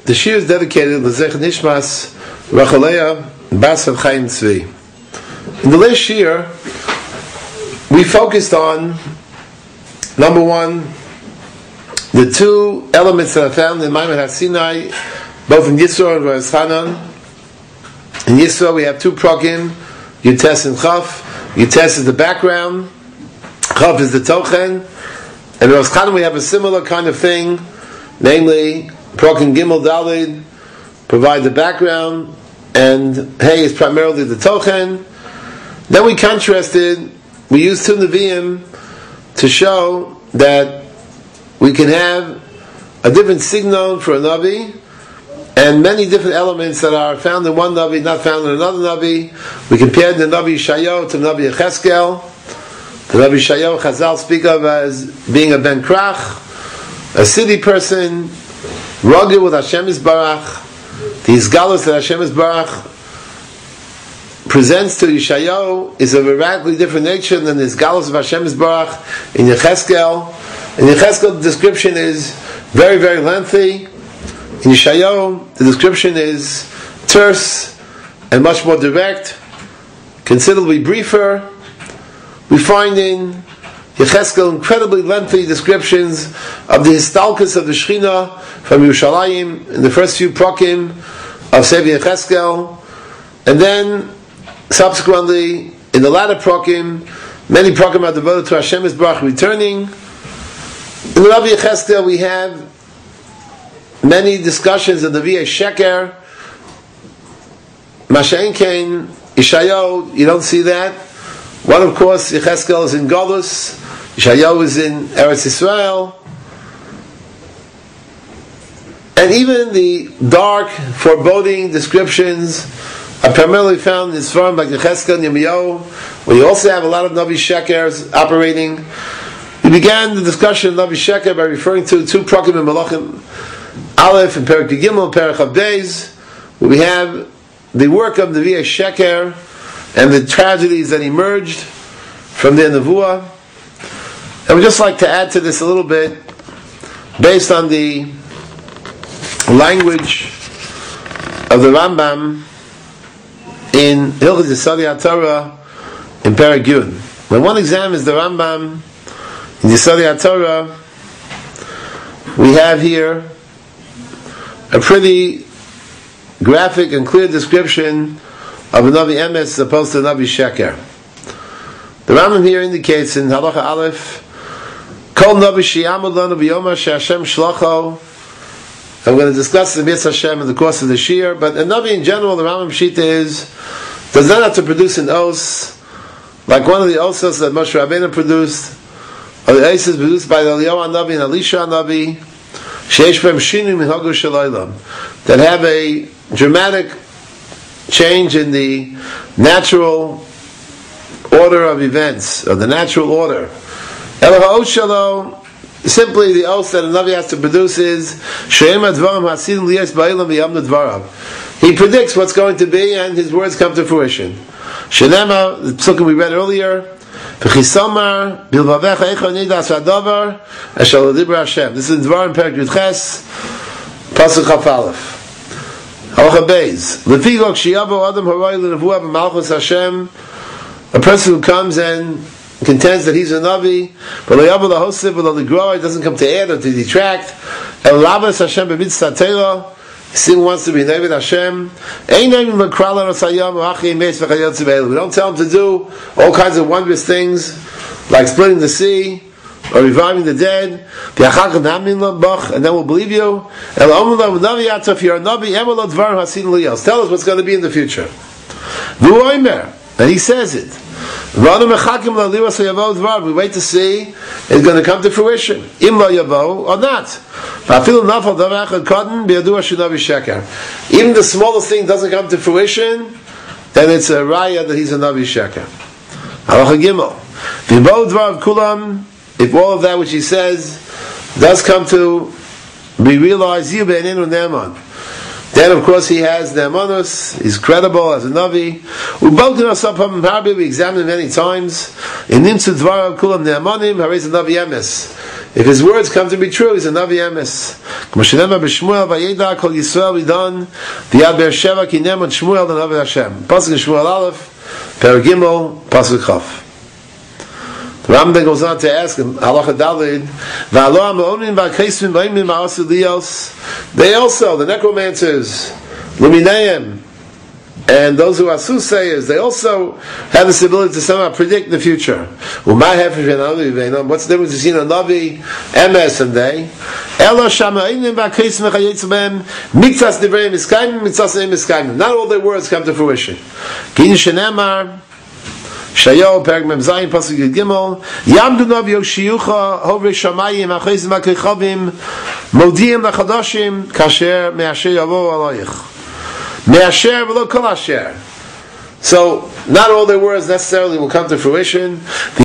The shir is dedicated to Zech Nishmas Rachalea Bas of Chaim Tzvi. In the last shir, we focused on, number one, the two elements that are found in Maimon HaSinai, both in Yisro and Rosh Hanan. In Yisro we have two progim, Yutes and Chaf. Yutes is the background, Chaf is the tochen, and in Rosh Hanan we have a similar kind of thing, namely progim Gimel Dalid provide the background, and Hey is primarily the tochen. Then we contrasted, we used two Nevi'im to show that we can have a different signal for a Navi, and many different elements that are found in one Navi, not found in another Navi. We compared the Navi Yeshayahu to the Navi Yecheskel. The Navi Yeshayahu Chazal speak of as being a Ben Krach, a city person, rugged with Hashem Yisbarach. The Izgalus that Hashem Yisbarach presents to Yeshayahu is of a radically different nature than the Izgalus of Hashem Yisbarach in Yecheskel. In Yecheskel, the description is very, very lengthy. In Yeshayahu, the description is terse and much more direct, considerably briefer. We find in Yecheskel incredibly lengthy descriptions of the histalkus of the Shechina from Yerushalayim in the first few prokim of Sefer Yecheskel, and then subsequently in the latter prokim, many prokim are devoted to Hashem Yisbarach returning. In the Navi Yecheskel we have many discussions of the V'yei Sheker, Masha'en Kein, Yeshayahu, you don't see that. One, of course, Yecheskel is in Golus, Yeshayahu is in Eretz Yisrael, and even the dark, foreboding descriptions are primarily found in Sfarim like Yecheskel and Yirmiyahu, where you also have a lot of Navi Shekers operating. We began the discussion of Navi Sheker by referring to two Prokim and Malachim, Aleph and Perek Gimel and Perek Chav Beis, where we have the work of the V'yei Sheker and the tragedies that emerged from their Nevuah. I would just like to add to this a little bit, based on the language of the Rambam in Hilchos Yesodei HaTorah in Perek Yud. When one examines the Rambam in Yesodei HaTorah, we have here a pretty graphic and clear description of a Navi Emes as opposed to a Navi Sheker. The Rambam here indicates in Halacha Aleph, Kol Navi Sheyamud Lanu B'Yoma She'Hashem Shlocho. I'm going to discuss the Mitzvah Hashem in the course of the Shir, but a Navi in general, the Rambam Shita does not have to produce an Os, like one of the Osos that Moshe Rabbeinu produced, or the Osos produced by the Eliyahu Navi and Elisha Navi, that have a dramatic change in the natural order of events, or the natural order. Simply the oath that a Navi has to produce is he predicts what's going to be and his words come to fruition. Shenema, the psukim we read earlier, this is Dvar in Perek Yudches, Pasuk Chaf Aleph. Halacha Beis. Lefigok sheyavo adam haroy lenevuah b'malchus Hashem. A person who comes and contends that he's a Navi, but le'yavo lahosiv v'lo doesn't come to add or to detract. El lavas Hashem b'mitzvah Torah. He wants to be Navi Hashem. We don't tell him to do all kinds of wondrous things, like splitting the sea, or reviving the dead, and then we'll believe you. If you're a Navi, tell us what's going to be in the future. And he says it. We wait to see it's going to come to fruition. Or not. Even the smallest thing doesn't come to fruition, then it's a raya that he's a Navi Sheker. If all of that which he says does come to be realized, then of course he has Ne'emanus, he's credible as a Navi. We examined many times. In Nimtzu Dvarav Kulam Ne'emanim, Harei Navi Emes. If his words come to be true, he's a Navi Emes. K'moshenema b'Shmuel vayeda kol Yisrael vidon v'yad Be'er-Sheva ki nemon Shmuel the Navi Hashem. Pasuk in Shmuel Aleph, Per Gimel, Pasuk Chaf. The Rambam then goes on to ask him, Halacha Daled, V'alo ha'me'onin v'akesvim v'aymin ma'asu liyos. They also, the necromancers, Lumineim, and those who are soothsayers, they also have this ability to somehow predict the future. What's the difference between a Navi, Emes, and they? Not all their words come to fruition. Shayo Perek Mem Zayin Pasuk Yud Gimel Yamdu Navi Yoshiyucha Hovei Shamayim Achayzim HaKechavim Modiim LaChadashim Kasher Me'asher Yavo Aloich Me'asher V'lo Kol Asher. So not all their words necessarily will come to fruition.